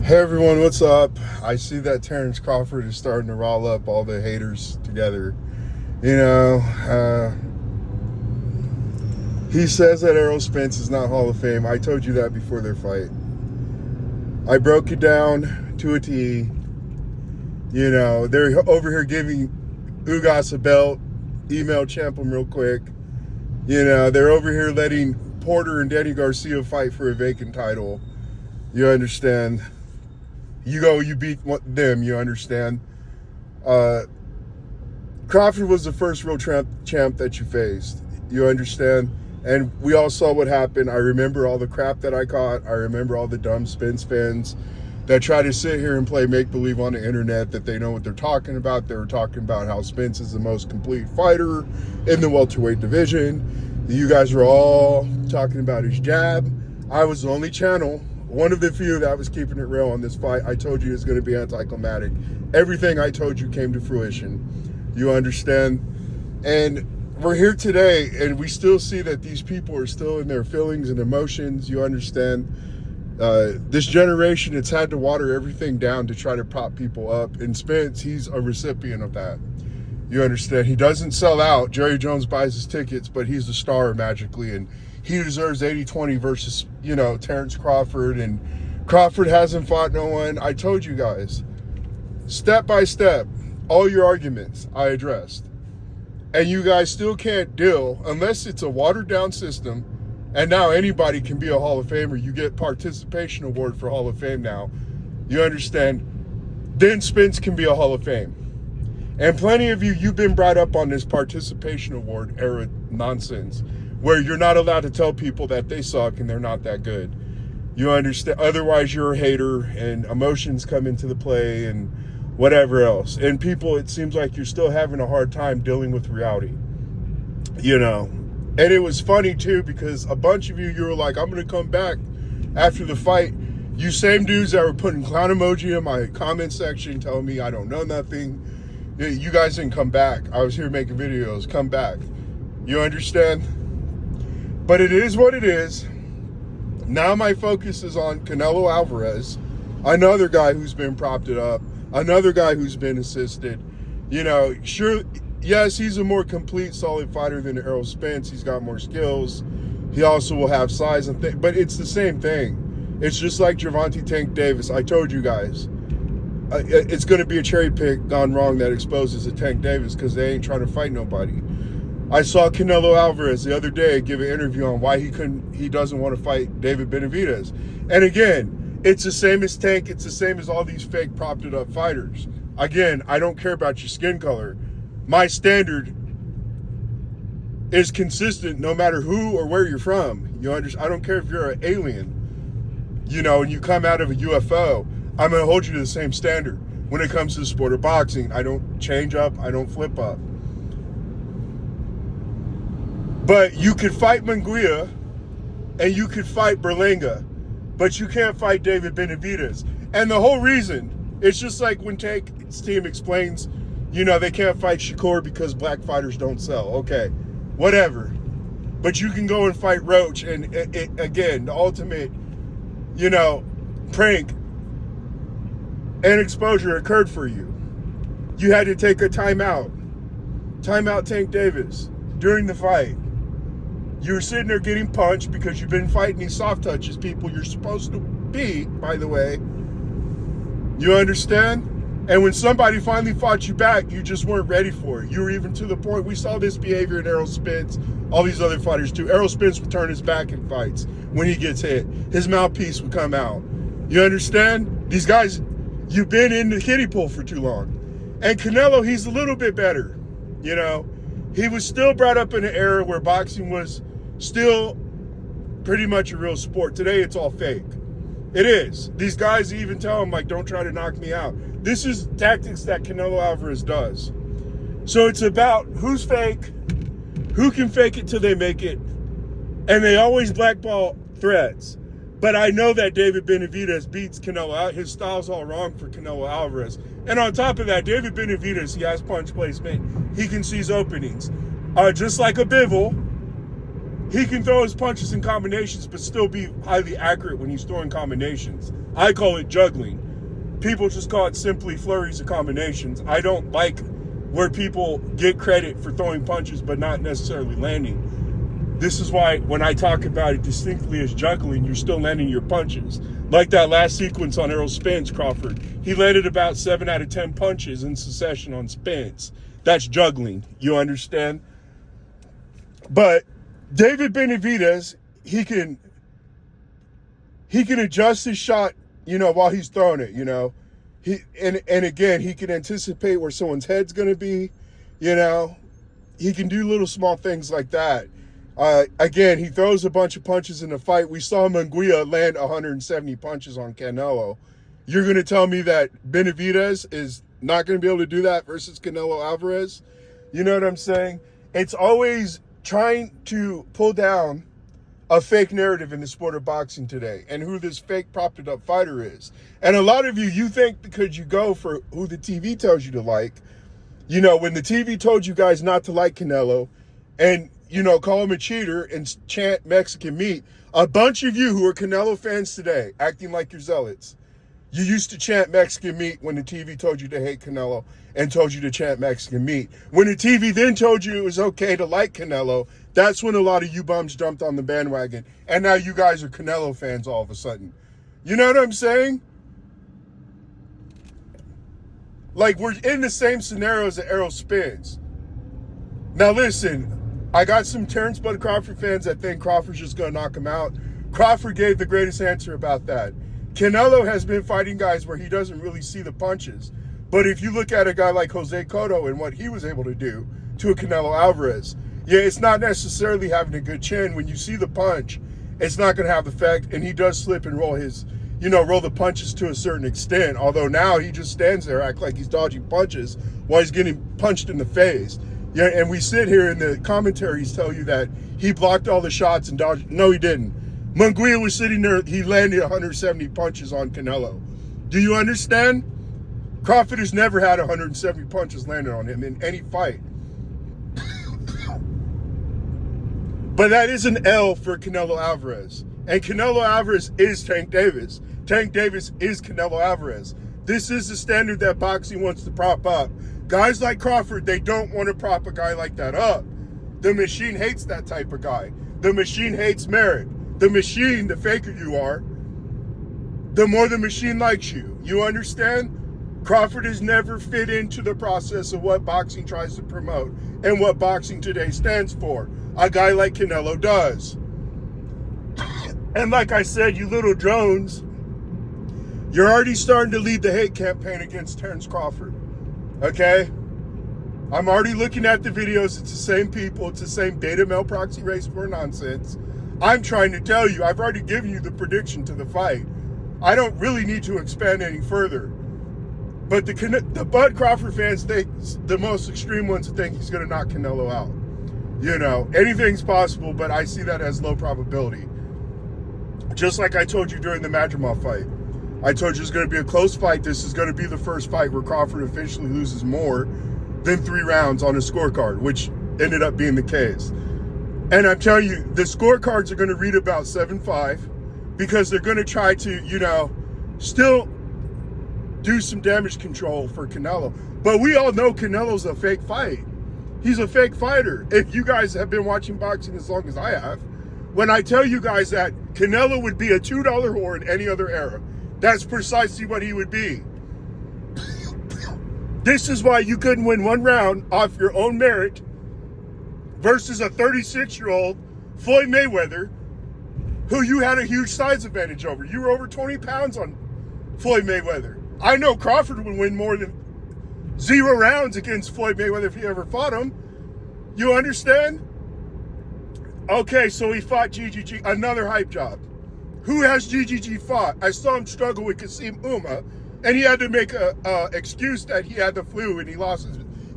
Hey everyone, what's up? I see that Terrence Crawford is starting to roll up all the haters together. He says that Spence is not Hall of Fame. I told you that before their fight. I broke it down to a T. They're over here giving Ugas a belt. Email champ him real quick. They're over here letting Porter and Danny Garcia fight for a vacant title. You understand? You beat them, you understand? Crawford was the first real champ that you faced. You understand? And we all saw what happened. I remember all the crap that I caught. I remember all the dumb Spence fans that try to sit here and play make-believe on the internet that they know what they're talking about. They were talking about how Spence is the most complete fighter in the welterweight division. You guys were all talking about his jab. I was the only channel, one of the few that was keeping it real on this fight. I told you it's going to be anticlimactic. Everything I told you came to fruition. You understand? And we're here today, and we still see that these people are still in their feelings and emotions. You understand? This generation, it's had to water everything down to try to prop people up. And Spence, he's a recipient of that. You understand? He doesn't sell out. Jerry Jones buys his tickets, but he's the star magically, and he deserves 80-20 versus, Terrence Crawford. And Crawford hasn't fought no one. I told you guys, step by step, all your arguments I addressed. And you guys still can't deal unless it's a watered-down system, and now anybody can be a Hall of Famer. You get participation award for Hall of Fame now. You understand? Then Spence can be a Hall of Fame. And plenty of you, you've been brought up on this participation award era nonsense, where you're not allowed to tell people that they suck and they're not that good. You understand? Otherwise, you're a hater, and emotions come into the play and whatever else. And people, it seems like you're still having a hard time dealing with reality. And it was funny, too, because a bunch of you were like, I'm going to come back after the fight. You same dudes that were putting clown emoji in my comment section telling me I don't know nothing. You guys didn't come back. I was here making videos. Come back. You understand? But it is what it is. Now my focus is on Canelo Alvarez, another guy who's been propped up, another guy who's been assisted. Sure, yes, he's a more complete, solid fighter than Errol Spence. He's got more skills. He also will have size and but it's the same thing. It's just like Gervonta Tank Davis. I told you guys, it's going to be a cherry pick gone wrong that exposes a Tank Davis because they ain't trying to fight nobody. I saw Canelo Alvarez the other day give an interview on why he doesn't want to fight David Benavidez. And again, it's the same as Tank. It's the same as all these fake propped up fighters. Again, I don't care about your skin color. My standard is consistent no matter who or where you're from. I don't care if you're an alien, and you come out of a UFO. I'm going to hold you to the same standard. When it comes to the sport of boxing, I don't change up. I don't flip up. But you could fight Munguia and you could fight Berlanga, but you can't fight David Benavidez. And the whole reason, it's just like when Tank's team explains, they can't fight Shakur because black fighters don't sell. Okay, whatever. But you can go and fight Roach, and again, the ultimate, prank and exposure occurred for you. You had to take a timeout. Timeout Tank Davis during the fight. You were sitting there getting punched because you've been fighting these soft touches people you're supposed to beat, by the way. You understand? And when somebody finally fought you back, you just weren't ready for it. You were even to the point, we saw this behavior in Errol Spence, all these other fighters too. Errol Spence would turn his back in fights when he gets hit. His mouthpiece would come out. You understand? These guys, you've been in the kiddie pool for too long. And Canelo, he's a little bit better. He was still brought up in an era where boxing was still pretty much a real sport. Today, it's all fake. It is. These guys even tell him, don't try to knock me out. This is tactics that Canelo Alvarez does. So it's about who's fake, who can fake it till they make it, and they always blackball threats. But I know that David Benavidez beats Canelo out. His style's all wrong for Canelo Alvarez. And on top of that, David Benavidez, he has punch placement. He can seize openings. Just like a Bivol, he can throw his punches in combinations but still be highly accurate when he's throwing combinations. I call it juggling. People just call it simply flurries of combinations. I don't like where people get credit for throwing punches but not necessarily landing. This is why when I talk about it distinctly as juggling, you're still landing your punches. Like that last sequence on Spence, Crawford. He landed about 7 out of 10 punches in succession on Spence. That's juggling. You understand? But David Benavidez, he can adjust his shot, while he's throwing it, and again, he can anticipate where someone's head's going to be, he can do little small things like that. Again, he throws a bunch of punches in the fight. We saw Munguia land 170 punches on Canelo. You're going to tell me that Benavidez is not going to be able to do that versus Canelo Alvarez? You know what I'm saying? It's always trying to pull down a fake narrative in the sport of boxing today and who this fake propped up fighter is. And a lot of you think because you go for who the TV tells you to like, when the TV told you guys not to like Canelo and, call him a cheater and chant Mexican meat, a bunch of you who are Canelo fans today acting like you're zealots. You used to chant Mexican meat when the TV told you to hate Canelo and told you to chant Mexican meat. When the TV then told you it was okay to like Canelo, that's when a lot of you bums jumped on the bandwagon. And now you guys are Canelo fans all of a sudden. You know what I'm saying? Like, we're in the same scenario as the Spence. Now listen, I got some Terrence Bud Crawford fans that think Crawford's just going to knock him out. Crawford gave the greatest answer about that. Canelo has been fighting guys where he doesn't really see the punches. But if you look at a guy like Jose Cotto and what he was able to do to a Canelo Alvarez, yeah, it's not necessarily having a good chin. When you see the punch, it's not going to have the effect. And he does slip and roll roll the punches to a certain extent. Although now he just stands there, act like he's dodging punches while he's getting punched in the face. Yeah, and we sit here in the commentaries tell you that he blocked all the shots and dodged. No, he didn't. Munguia was sitting there. He landed 170 punches on Canelo. Do you understand? Crawford has never had 170 punches landed on him in any fight. But that is an L for Canelo Alvarez. And Canelo Alvarez is Tank Davis. Tank Davis is Canelo Alvarez. This is the standard that boxing wants to prop up. Guys like Crawford, they don't want to prop a guy like that up. The machine hates that type of guy. The machine hates merit. The machine, the faker you are, the more the machine likes you. You understand? Crawford has never fit into the process of what boxing tries to promote and what boxing today stands for. A guy like Canelo does. And like I said, you little drones, you're already starting to lead the hate campaign against Terrence Crawford. Okay? I'm already looking at the videos. It's the same people. It's the same beta male proxy race for nonsense. I'm trying to tell you, I've already given you the prediction to the fight. I don't really need to expand any further. But the Bud Crawford fans think, the most extreme ones think he's going to knock Canelo out. Anything's possible, but I see that as low probability. Just like I told you during the Madrimov fight. I told you it's going to be a close fight. This is going to be the first fight where Crawford officially loses more than 3 rounds on a scorecard, which ended up being the case. And I'm telling you, the scorecards are going to read about 7-5 because they're going to try to, still do some damage control for Canelo. But we all know Canelo's a fake fight. He's a fake fighter. If you guys have been watching boxing as long as I have, when I tell you guys that Canelo would be a $2 whore in any other era, that's precisely what he would be. This is why you couldn't win 1 round off your own merit versus a 36-year-old Floyd Mayweather, who you had a huge size advantage over. You were over 20 pounds on Floyd Mayweather. I know Crawford would win more than 0 rounds against Floyd Mayweather if he ever fought him. You understand? Okay, so he fought GGG, another hype job. Who has GGG fought? I saw him struggle with Kasim Uma, and he had to make a excuse that he had the flu and he lost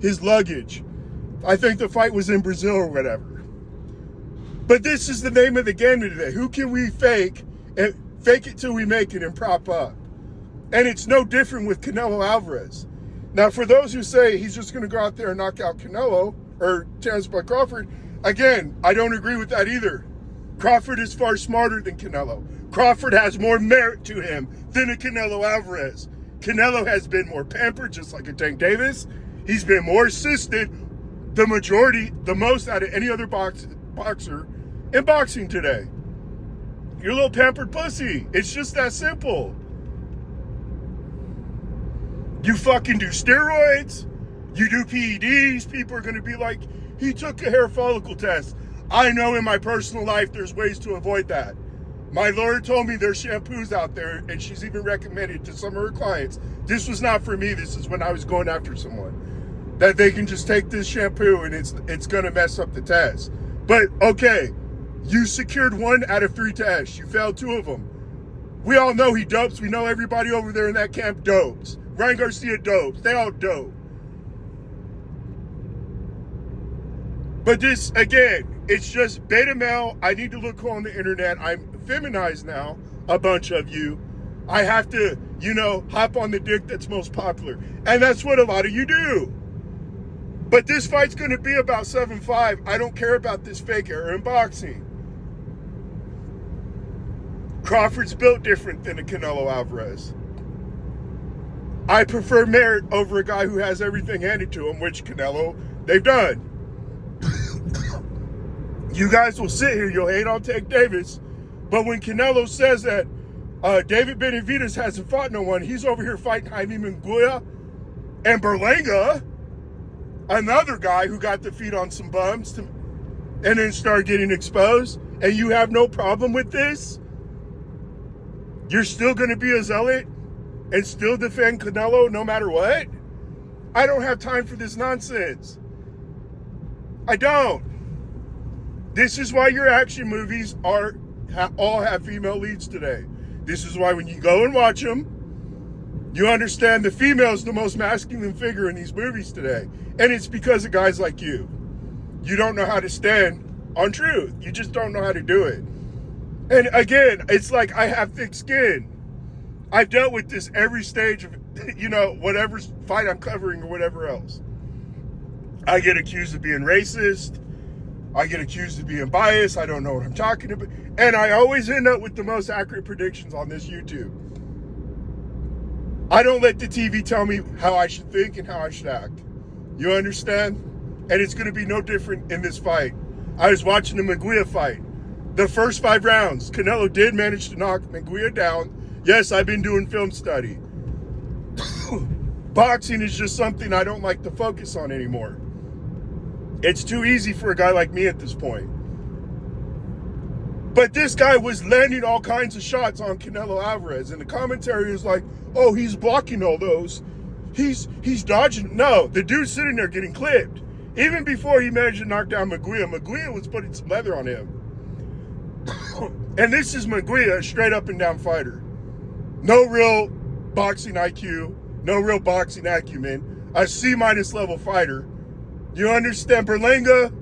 his luggage. I think the fight was in Brazil or whatever. But this is the name of the game today. Who can we fake and fake it till we make it and prop up? And it's no different with Canelo Alvarez. Now, for those who say he's just going to go out there and knock out Canelo or Terrence Bud Crawford, again, I don't agree with that either. Crawford is far smarter than Canelo. Crawford has more merit to him than a Canelo Alvarez. Canelo has been more pampered, just like a Tank Davis. He's been more assisted, the most out of any other boxer in boxing today. You're a little pampered pussy. It's just that simple. You fucking do steroids, you do PEDs, people are gonna be like, he took a hair follicle test. I know in my personal life there's ways to avoid that. My lawyer told me there's shampoos out there, and she's even recommended to some of her clients. This was not for me, this is when I was going after someone. That they can just take this shampoo and it's gonna mess up the test. But okay, you secured 1 out of 3 tests. You failed 2 of them. We all know he dopes. We know everybody over there in that camp dopes. Ryan Garcia dopes. They all dope. But this, again, it's just beta male. I need to look cool on the internet. I'm feminized now, a bunch of you. I have to, hop on the dick that's most popular. And that's what a lot of you do. But this fight's going to be about 7-5. I don't care about this fake era in boxing. Crawford's built different than a Canelo Alvarez. I prefer merit over a guy who has everything handed to him, which Canelo, they've done. You guys will sit here, you'll hate on Tank Davis, but when Canelo says that David Benavidez hasn't fought no one, he's over here fighting Jaime Munguia and Berlanga, another guy who got the feet on some bums and then started getting exposed, and you have no problem with this? You're still going to be a zealot and still defend Canelo no matter what? I don't have time for this nonsense. I don't. This is why your action movies all have female leads today. This is why when you go and watch them, you understand the female is the most masculine figure in these movies today. And it's because of guys like you. You don't know how to stand on truth. You just don't know how to do it. And again, it's like I have thick skin. I've dealt with this every stage of, whatever fight I'm covering or whatever else. I get accused of being racist. I get accused of being biased. I don't know what I'm talking about. And I always end up with the most accurate predictions on this YouTube. I don't let the TV tell me how I should think and how I should act. You understand? And it's going to be no different in this fight. I was watching the Munguia fight. The first 5 rounds, Canelo did manage to knock Munguia down. Yes, I've been doing film study. Boxing is just something I don't like to focus on anymore. It's too easy for a guy like me at this point. But this guy was landing all kinds of shots on Canelo Alvarez, and the commentary is like, oh, he's blocking all those. He's dodging. No, the dude's sitting there getting clipped. Even before he managed to knock down Munguia, Munguia was putting some leather on him. And this is Munguia, a straight up and down fighter. No real boxing IQ, no real boxing acumen, a C- level fighter. You understand? Berlanga,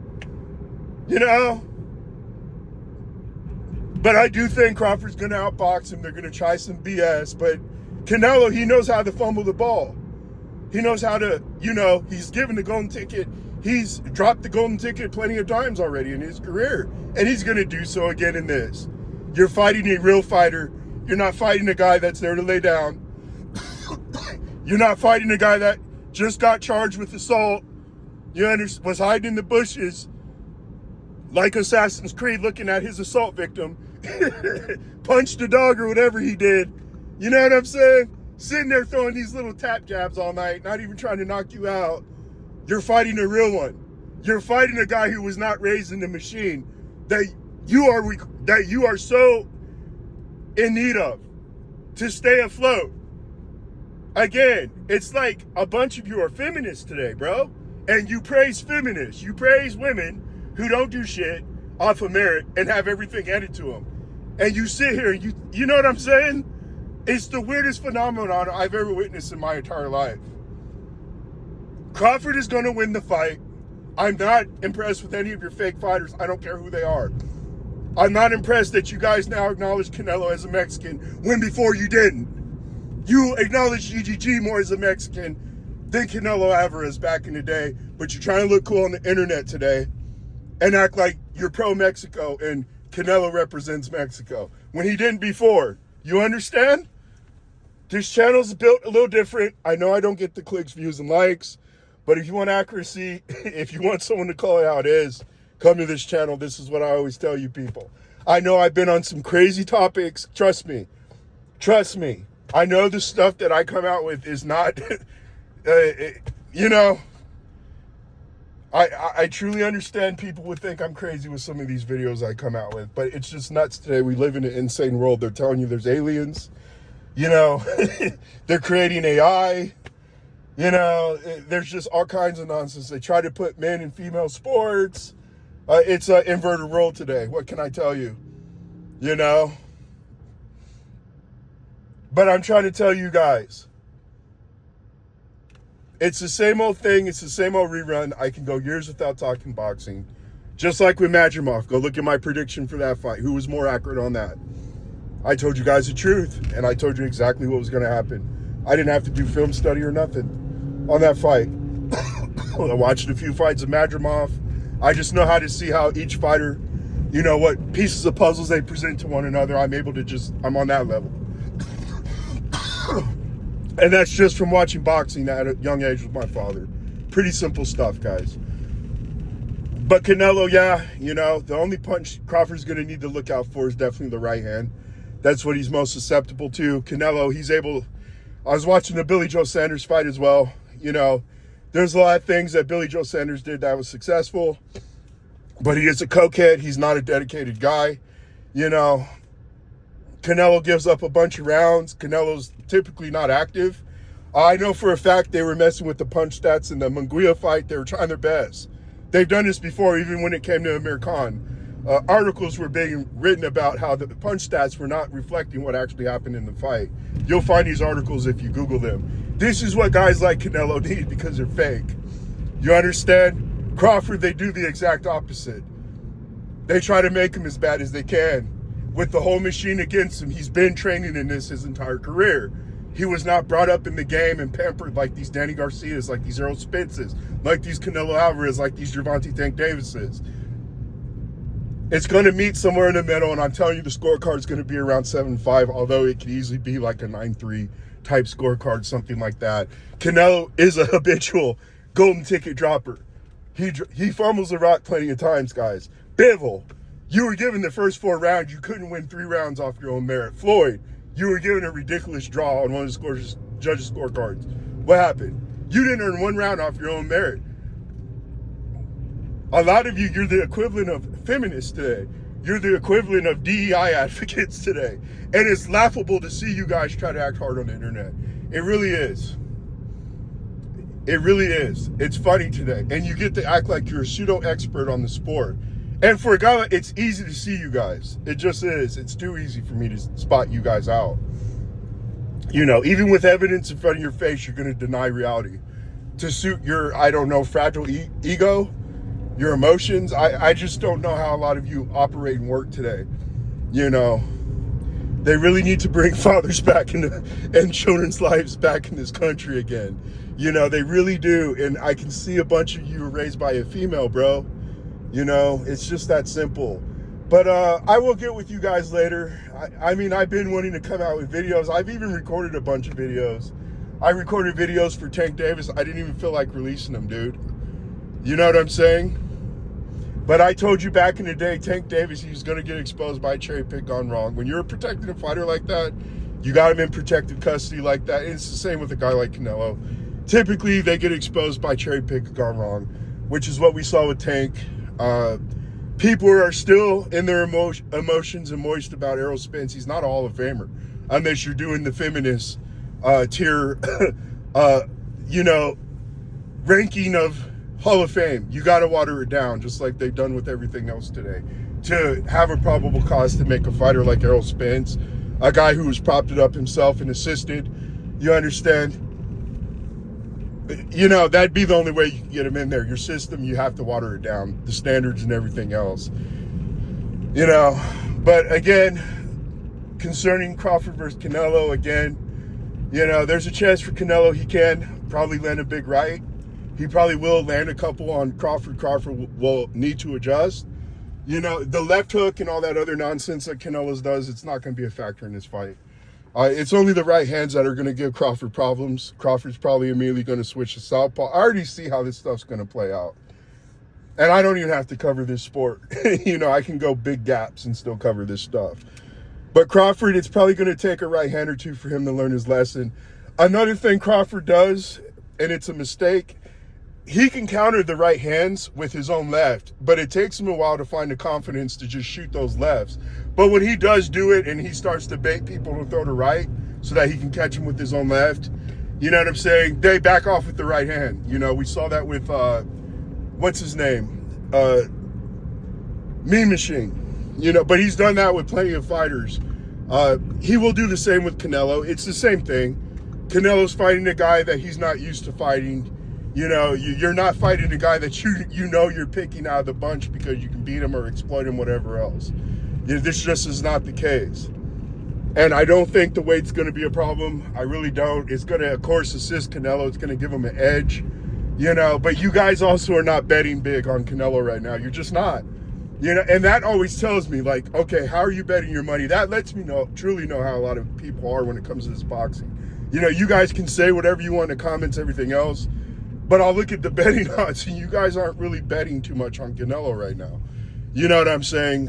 But I do think Crawford's going to outbox him. They're going to try some BS. But Canelo, he knows how to fumble the ball. He knows how to, he's given the golden ticket. He's dropped the golden ticket plenty of times already in his career. And he's going to do so again in this. You're fighting a real fighter. You're not fighting a guy that's there to lay down. You're not fighting a guy that just got charged with assault. Was hiding in the bushes like Assassin's Creed looking at his assault victim. Punched a dog or whatever he did. You know what I'm saying? Sitting there throwing these little tap jabs all night, not even trying to knock you out. You're fighting a real one. You're fighting a guy who was not raised in the machine that you are so in need of to stay afloat. Again, it's like a bunch of you are feminists today, bro. And you praise feminists. You praise women who don't do shit off of merit and have everything handed to them. And you sit here and you know what I'm saying? It's the weirdest phenomenon I've ever witnessed in my entire life. Crawford is going to win the fight. I'm not impressed with any of your fake fighters. I don't care who they are. I'm not impressed that you guys now acknowledge Canelo as a Mexican when before you didn't. You acknowledge GGG more as a Mexican than Canelo Alvarez back in the day, but you're trying to look cool on the internet today and act like you're pro-Mexico and Canelo represents Mexico. when he didn't before. You understand? This channel's built a little different. I know I don't get the clicks, views, and likes, but if you want accuracy, if you want someone to call it how it is, come to this channel. This is what I always tell you people. I know I've been on some crazy topics. Trust me. Trust me. I know the stuff that I come out with is not, you know, I truly understand people would think I'm crazy with some of these videos I come out with, but it's just nuts today. We live in an insane world. They're telling you there's aliens. You know, they're creating AI. You know, there's just all kinds of nonsense. They try to put men in female sports. It's an inverted world today. What can I tell you? You know? But I'm trying to tell you guys, it's the same old thing. It's the same old rerun. I can go years without talking boxing. Just like with Madrimov. Go look at my prediction for that fight. Who was more accurate on that? I told you guys the truth, and I told you exactly what was going to happen. I didn't have to do film study or nothing on that fight. I watched a few fights of Madrimov. I just know how to see how each fighter, you know, what pieces of puzzles they present to one another. I'm on that level. And that's just from watching boxing at a young age with my father. Pretty simple stuff, guys. But Canelo, yeah, you know, the only punch Crawford's going to need to look out for is definitely the right hand. That's what he's most susceptible to. Canelo, I was watching the Billy Joe Sanders fight as well. You know, there's a lot of things that Billy Joe Sanders did that was successful, but he is a cokehead. He's not a dedicated guy. You know, Canelo gives up a bunch of rounds. Canelo's typically not active. I know for a fact they were messing with the punch stats in the Munguia fight. They were trying their best. They've done this before, even when it came to Amir Khan. Articles were being written about how the punch stats were not reflecting what actually happened in the fight. You'll find these articles if you Google them. This is what guys like Canelo need because they're fake. You understand? Crawford, they do the exact opposite. They try to make him as bad as they can. With the whole machine against him, he's been training in this his entire career. He was not brought up in the game and pampered like these Danny Garcias, like these Errol Spences, like these Canelo Alvarez, like these Gervonta Tank Davises. It's going to meet somewhere in the middle, and I'm telling you the scorecard is going to be around 7-5, although it could easily be like a 9-3 type scorecard, something like that. Canelo is a habitual golden ticket dropper. He fumbles the rock plenty of times, guys. Bivol, you were given the first 4 rounds. You couldn't win 3 rounds off your own merit. Floyd, you were given a ridiculous draw on one of the judges' scorecards. What happened? You didn't earn 1 round off your own merit. A lot of you're the equivalent of feminists today. You're the equivalent of DEI advocates today. And it's laughable to see you guys try to act hard on the internet. It really is. It really is. It's funny today. And you get to act like you're a pseudo-expert on the sport. And for a guy, it's easy to see you guys. It just is. It's too easy for me to spot you guys out. You know, even with evidence in front of your face, you're going to deny reality. To suit your, I don't know, fragile ego, your emotions. I just don't know how a lot of you operate and work today. You know, they really need to bring fathers back and children's lives back in this country again. You know, they really do. And I can see a bunch of you were raised by a female, bro. You know, it's just that simple. But I will get with you guys later. I mean, I've been wanting to come out with videos. I've even recorded a bunch of videos. I recorded videos for Tank Davis. I didn't even feel like releasing them, dude. You know what I'm saying? But I told you back in the day, Tank Davis, he was going to get exposed by a cherry pick gone wrong. When you're protecting a fighter like that, you got him in protected custody like that. And it's the same with a guy like Canelo. Typically, they get exposed by cherry pick gone wrong, which is what we saw with Tank. People are still in their emotions and moist about Errol Spence. He's not a Hall of Famer, unless you're doing the feminist tier, you know, ranking of Hall of Fame. You got to water it down, just like they've done with everything else today. To have a probable cause to make a fighter like Errol Spence, a guy who was propped it up himself and assisted, you understand? You know, that'd be the only way you can get him in there. Your system, you have to water it down, the standards and everything else. You know, but again, concerning Crawford versus Canelo, again, you know, there's a chance for Canelo. He can probably land a big right. He probably will land a couple on Crawford. Crawford will need to adjust. You know, the left hook and all that other nonsense that Canelo does, it's not going to be a factor in this fight. It's only the right hands that are going to give Crawford problems. Crawford's probably immediately going to switch to southpaw. I already see how this stuff's going to play out. And I don't even have to cover this sport. You know, I can go big gaps and still cover this stuff. But Crawford, it's probably going to take a right hand or two for him to learn his lesson. Another thing Crawford does, and it's a mistake, he can counter the right hands with his own left, but it takes him a while to find the confidence to just shoot those lefts. But when he does do it and he starts to bait people to throw the right so that he can catch him with his own left, you know what I'm saying? They back off with the right hand. You know, we saw that with, what's his name? Mean Machine. You know, but he's done that with plenty of fighters. He will do the same with Canelo. It's the same thing. Canelo's fighting a guy that he's not used to fighting. You know, you're not fighting a guy that you know you're picking out of the bunch because you can beat him or exploit him, whatever else. You know, this just is not the case. And I don't think the weight's going to be a problem. I really don't. It's going to, of course, assist Canelo. It's going to give him an edge, you know. But you guys also are not betting big on Canelo right now. You're just not. You know, and that always tells me, like, okay, how are you betting your money? That lets me truly know how a lot of people are when it comes to this boxing. You know, you guys can say whatever you want in the comments, everything else. But I'll look at the betting odds, and you guys aren't really betting too much on Canelo right now. You know what I'm saying?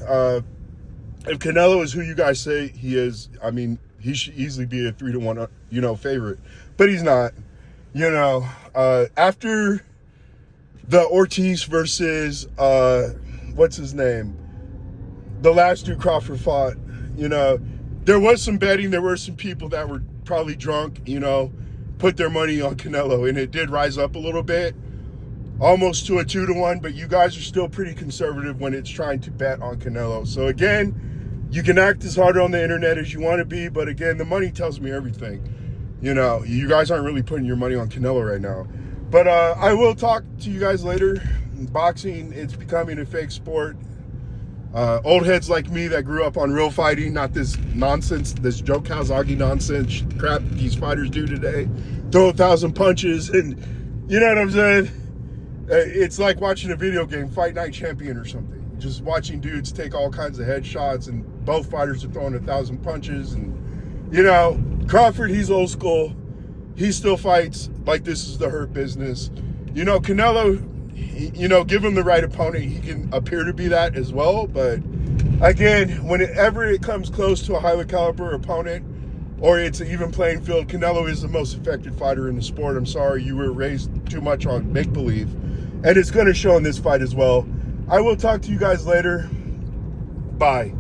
If Canelo is who you guys say he is, I mean, he should easily be a 3-1, you know, favorite. But he's not. You know, after the Ortiz versus, what's his name? The last dude Crawford fought, you know, there was some betting. There were some people that were probably drunk, you know, put their money on Canelo, and it did rise up a little bit, almost to a 2-1, but you guys are still pretty conservative when it's trying to bet on Canelo. So again, you can act as hard on the internet as you want to be, but again, the money tells me everything. You know, you guys aren't really putting your money on Canelo right now. But I will talk to you guys later. Boxing, it's becoming a fake sport. Old heads like me that grew up on real fighting, not this nonsense, this Joe Calzaghe nonsense crap these fighters do today. Throw 1,000 punches, and you know what I'm saying? It's like watching a video game, Fight Night Champion or something. Just watching dudes take all kinds of headshots, and both fighters are throwing 1,000 punches. And you know, Crawford, he's old school. He still fights like this is the Hurt Business. You know, Canelo, you know, give him the right opponent, he can appear to be that as well. But again, whenever it comes close to a highly caliber opponent, or it's an even playing field, Canelo is the most effective fighter in the sport. I'm sorry, you were raised too much on make-believe. And it's going to show in this fight as well. I will talk to you guys later. Bye.